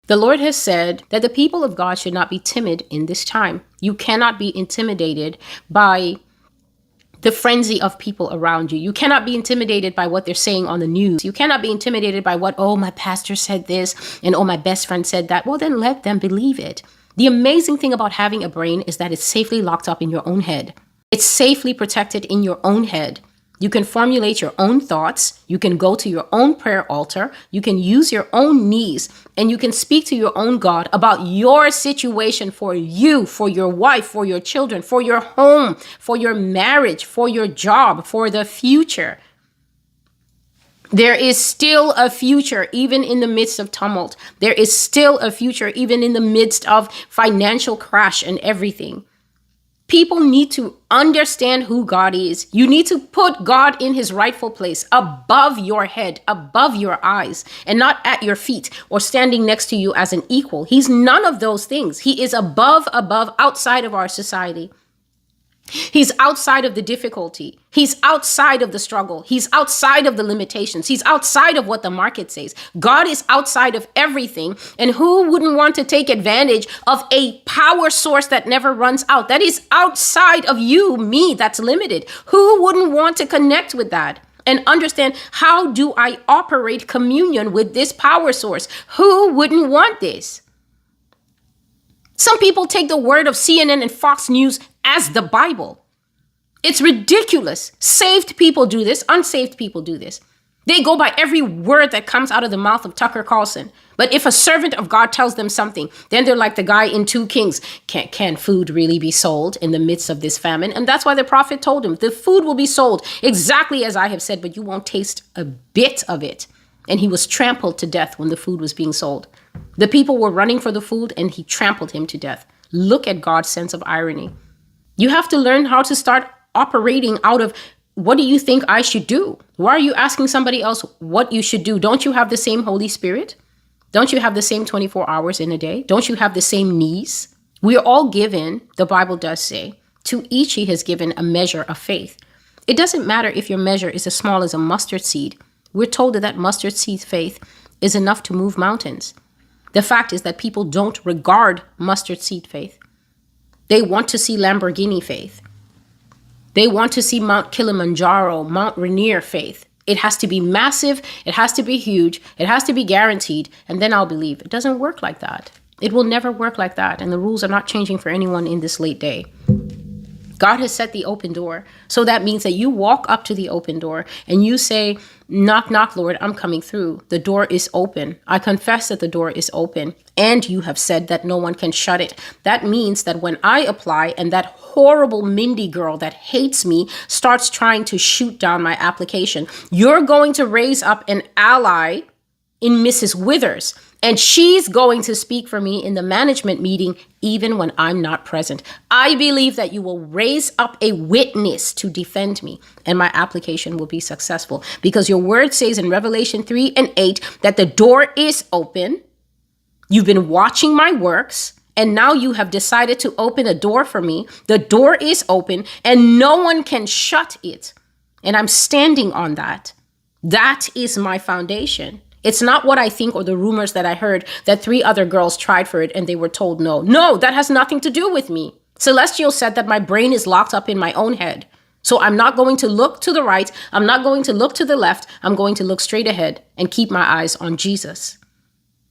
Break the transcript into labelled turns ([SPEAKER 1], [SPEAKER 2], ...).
[SPEAKER 1] The Lord has said that the people of God should not be timid in this time. You cannot be intimidated by the frenzy of people around you. You cannot be intimidated by what they're saying on the news. You cannot be intimidated by what, oh, my pastor said this and oh, my best friend said that. Well, then let them believe it. The amazing thing about having a brain is that it's safely locked up in your own head. It's safely protected in your own head. You can formulate your own thoughts. You can go to your own prayer altar. You can use your own knees, and you can speak to your own God about your situation for you, for your wife, for your children, for your home, for your marriage, for your job, for the future. There is still a future, even in the midst of tumult. There is still a future, even in the midst of financial crash and everything. People need to understand who God is. You need to put God in his rightful place, above your head, above your eyes, and not at your feet or standing next to you as an equal. He's none of those things. He is above, outside of our society. He's outside of the difficulty. He's outside of the struggle. He's outside of the limitations. He's outside of what the market says. God is outside of everything. And who wouldn't want to take advantage of a power source that never runs out? That is outside of you, me, that's limited. Who wouldn't want to connect with that and understand, how do I operate communion with this power source? Who wouldn't want this? Some people take the word of CNN and Fox News as the Bible. It's ridiculous. Saved people do this. Unsaved people do this. They go by every word that comes out of the mouth of Tucker Carlson. But if a servant of God tells them something, then they're like the guy in 2 Kings. Can food really be sold in the midst of this famine? And that's why the prophet told him, the food will be sold exactly as I have said, but you won't taste a bit of it. And he was trampled to death when the food was being sold. The people were running for the food and he trampled him to death. Look at God's sense of irony. You have to learn how to start operating out of, what do you think I should do? Why are you asking somebody else what you should do? Don't you have the same Holy Spirit? Don't you have the same 24 hours in a day? Don't you have the same needs? We are all given, the Bible does say, to each he has given a measure of faith. It doesn't matter if your measure is as small as a mustard seed. We're told that mustard seed faith is enough to move mountains. The fact is that people don't regard mustard seed faith. They want to see Lamborghini faith. They want to see Mount Kilimanjaro, Mount Rainier faith. It has to be massive. It has to be huge. It has to be guaranteed. And then I'll believe. It doesn't work like that. It will never work like that. And the rules are not changing for anyone in this late day. God has set the open door. So that means that you walk up to the open door and you say, knock, knock, Lord, I'm coming through. The door is open. I confess that the door is open. And you have said that no one can shut it. That means that when I apply and that horrible Mindy girl that hates me starts trying to shoot down my application, you're going to raise up an ally in Mrs. Withers. And she's going to speak for me in the management meeting, even when I'm not present. I believe that you will raise up a witness to defend me, and my application will be successful. Because your word says in Revelation 3:8 that the door is open. You've been watching my works, and now you have decided to open a door for me. The door is open, and no one can shut it. And I'm standing on that. That is my foundation. It's not what I think or the rumors that I heard that 3 other girls tried for it and they were told no. No, that has nothing to do with me. Celestial said that my brain is locked up in my own head. So I'm not going to look to the right. I'm not going to look to the left. I'm going to look straight ahead and keep my eyes on Jesus.